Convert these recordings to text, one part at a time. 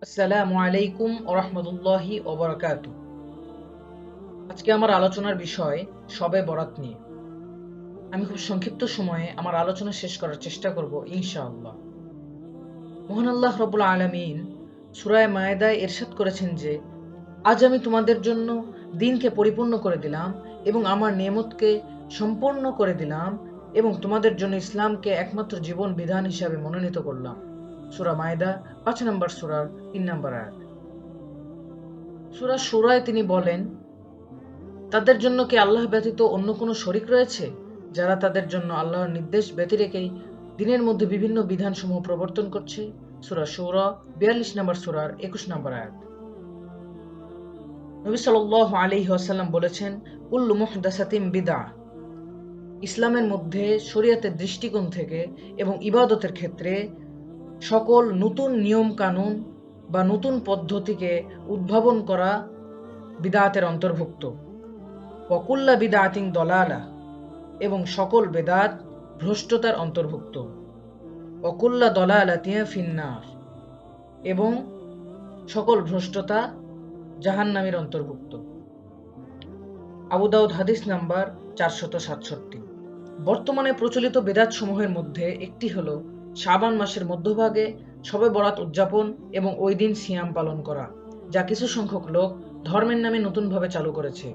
আসসালামু আলাইকুম ওয়া রাহমাতুল্লাহি ওয়া বারাকাতুহু। আজকে আমার আলোচনার বিষয় শবে বরাত নিয়ে। আমি খুব সংক্ষিপ্ত সময়ে আমার আলোচনা শেষ করার চেষ্টা করব ইনশাআল্লাহ। মহান আল্লাহ রাব্বুল আলামিন সূরা মায়েদায় ইরশাদ করেছেন যে, আজ আমি তোমাদের জন্য দিনকে পরিপূর্ণ করে দিলাম এবং আমার নেয়ামতকে সম্পূর্ণ করে দিলাম এবং তোমাদের জন্য ইসলামকে একমাত্র জীবন বিধান হিসাবে মনোনীত করলাম। সূরা মায়েদা ৫ নম্বর সূরার ৩ নম্বর আয়াত। সূরা শুরায় তিনি বলেন, তাদের জন্য কি আল্লাহ ব্যতীত অন্য কোনো শরিক রয়েছে, যারা তাদের জন্য আল্লাহর নির্দেশ ব্যতি রেখেই দিনের মধ্যে বিভিন্ন বিধানসমূহ প্রবর্তন করছে? সূরা শুরা ৪২ নম্বর সূরার ২১ নম্বর আয়াত। নবী সাল্লাল্লাহু আলাইহি ওয়াসাল্লাম বলেছেন, কুল্লু মুহদাসাতিন বিদআহ। ইসলামের মধ্যে শরীয়তের দৃষ্টিকোণ থেকে এবং ইবাদতের ক্ষেত্রে সকল নতুন নিয়ম কানুন বা নতুন পদ্ধতিকে উদ্ভাবন করা বিদআতের অন্তর্ভুক্ত। ওয়া কুল্লা বিদআতিন দলালাহ, এবং সকল বেদাত ভ্রষ্টতার অন্তর্ভুক্ত। অকুল্লা দলালাতিন ফিন্নার, এবং সকল ভ্রষ্টতা জাহান্নামের অন্তর্ভুক্ত। আবু দাউদ হাদিস নাম্বার ৪৬৭। বর্তমানে প্রচলিত বেদাত সমূহের মধ্যে একটি হলো শাবান মাসের মধ্যভাগে শবে বরাত উদযাপন এবং ওই দিন সিয়াম পালন করা, যা কিছু সংখ্যক লোক ধর্মের নামে নতুনভাবে চালু করেছে,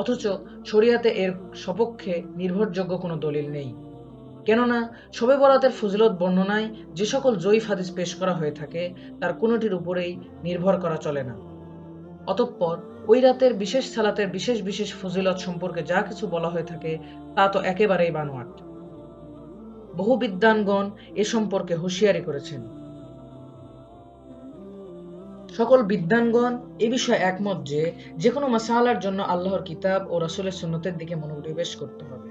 অথচ শরিয়াতে এর সপক্ষে নির্ভরযোগ্য কোনো দলিল নেই। কেননা শবে বরাতের ফজিলত বর্ণনায় যে সকল জয়ীফ হাদিস পেশ করা হয়ে থাকে তার কোনোটির উপরেই নির্ভর করা চলে না। অতঃপর ওই রাতের বিশেষ সালাতের বিশেষ বিশেষ ফজিলত সম্পর্কে যা কিছু বলা হয়ে থাকে তা তো একেবারেই বানোয়াট। বহু বিদ্বানগণ এ সম্পর্কে হুঁশিয়ারি করেছেন। সকল বিদ্বানগণ এ বিষয়ে একমত যে, যেকোনো মাসআলার জন্য আল্লাহর কিতাব ও রাসূলের সুন্নতের দিকে মনোনিবেশ করতে হবে।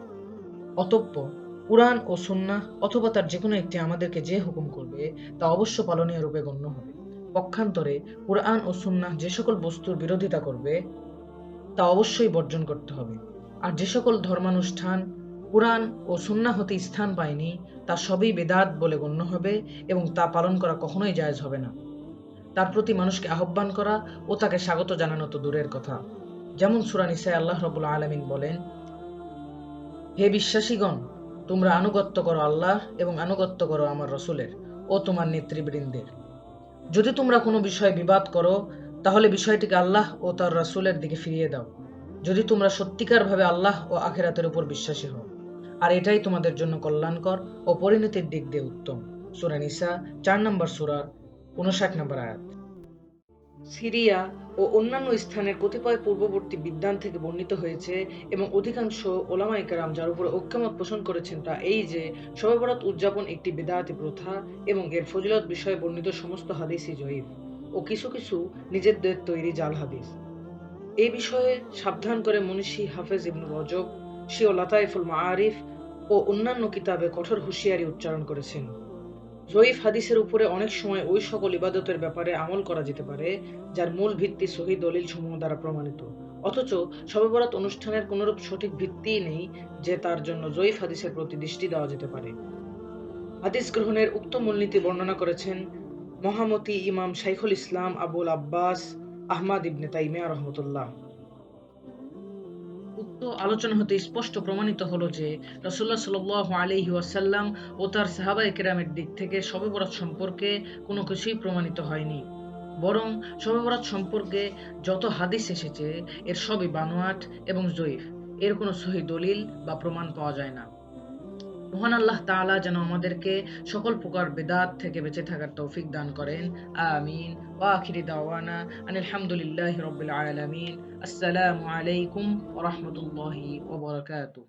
অতঃপর কুরআন ও সুন্নাহ অথবা তার যেকোনো একটি আমাদেরকে যে হুকুম করবে তা অবশ্য পালনীয় রূপে গণ্য হবে। পক্ষান্তরে কুরআন ও সুন্নাহ যে সকল বস্তুর বিরোধিতা করবে তা অবশ্যই বর্জন করতে হবে। আর যে সকল ধর্মানুষ্ঠান কুরআন ও সুন্নাহ হতে স্থান পায়নি তা সবই বেদাত বলে গণ্য হবে এবং তা পালন করা কখনোই জায়েজ হবে না। তার প্রতি মানুষকে আহ্বান করা ও তাকে স্বাগত জানানো তো দূরের কথা। যেমন সূরা নিসায় আল্লাহ রাব্বুল আলামিন বলেন, হে বিশ্বাসীগণ, তোমরা আনুগত্য করো আল্লাহ এবং আনুগত্য করো আমার রসুলের ও তোমার নেতৃবৃন্দের। যদি তোমরা কোনো বিষয়ে বিবাদ করো তাহলে বিষয়টিকে আল্লাহ ও তার রাসূলের দিকে ফিরিয়ে দাও, যদি তোমরা সত্যিকারভাবে আল্লাহ ও আখিরাতের উপর বিশ্বাসী হও, আর এটাই তোমাদের জন্য কল্যাণকর ও পরিণতির দিক দিয়ে উত্তম। সূরা নিসা ৪ নম্বর সূরার ৫৯ নম্বর আয়াত। সিরিয়া ও অন্যান্য স্থানের কতিপয় পূর্ববর্তী বিদ্বান থেকে বর্ণিত হয়েছে এবং অধিকাংশ ওলামায়ে কেরাম যার উপরে ঐক্যমত পোষণ করেছেন তা এই যে, শবে বরাত উদযাপন একটি বিদআতি প্রথা এবং এর ফজিলত বিষয়ে বর্ণিত সমস্ত হাদিসই জয়ীফ ও কিছু কিছু নিজেদের তৈরি জাল হাদিস। এই বিষয়ে সাবধান করে মনীষী হাফেজ ইবনু রজব স্বীয় লাতায়েফুল মাআরিফ ও অন্যান্য কিতাবে কঠোর হুঁশিয়ারি উচ্চারণ করেছেন। জয়ীফ হাদিসের উপরে অনেক সময় ওই সকল ইবাদতের ব্যাপারে আমল করা যেতে পারে যার মূল ভিত্তি সহিহ দলিল সমূহ দ্বারা প্রমাণিত, অথচ শবে বরাত অনুষ্ঠানের কোনরূপ সঠিক ভিত্তিই নেই যে তার জন্য জয়ীফ হাদিসের প্রতি দৃষ্টি দেওয়া যেতে পারে। হাদিস গ্রহণের উক্ত মূলনীতি বর্ণনা করেছেন মহামতি ইমাম শাইখুল ইসলাম আবুল আব্বাস আহমাদ ইবনে তাইমিয়া রহমতুল্লাহ। উক্ত আলোচনা হতে স্পষ্ট প্রমাণিত হলো যে, রাসূলুল্লাহ সাল্লাল্লাহু আলাইহি ওয়াসাল্লাম ও তার সাহাবায়ে কেরামের দিক থেকে শবে বরাত সম্পর্কে কোনো কিছুই প্রমাণিত হয়নি। বরং শবে বরাত সম্পর্কে যত হাদিস এসেছে এর সবই বানোয়াট এবং জয়ীফ। এর কোনো সহিহ দলিল বা প্রমাণ পাওয়া যায় না। মহান আল্লাহ তাআলা যেন আমাদেরকে সকল প্রকার বেদাত থেকে বেঁচে থাকার তৌফিক দান করেন। আমিন। ওয়া আখিরি দাওয়ানা আনিল হামদুলিল্লাহি রাব্বিল আলামিন। আসসালামু আলাইকুম ওয়া রাহমাতুল্লাহি ওয়া বারাকাতুহু।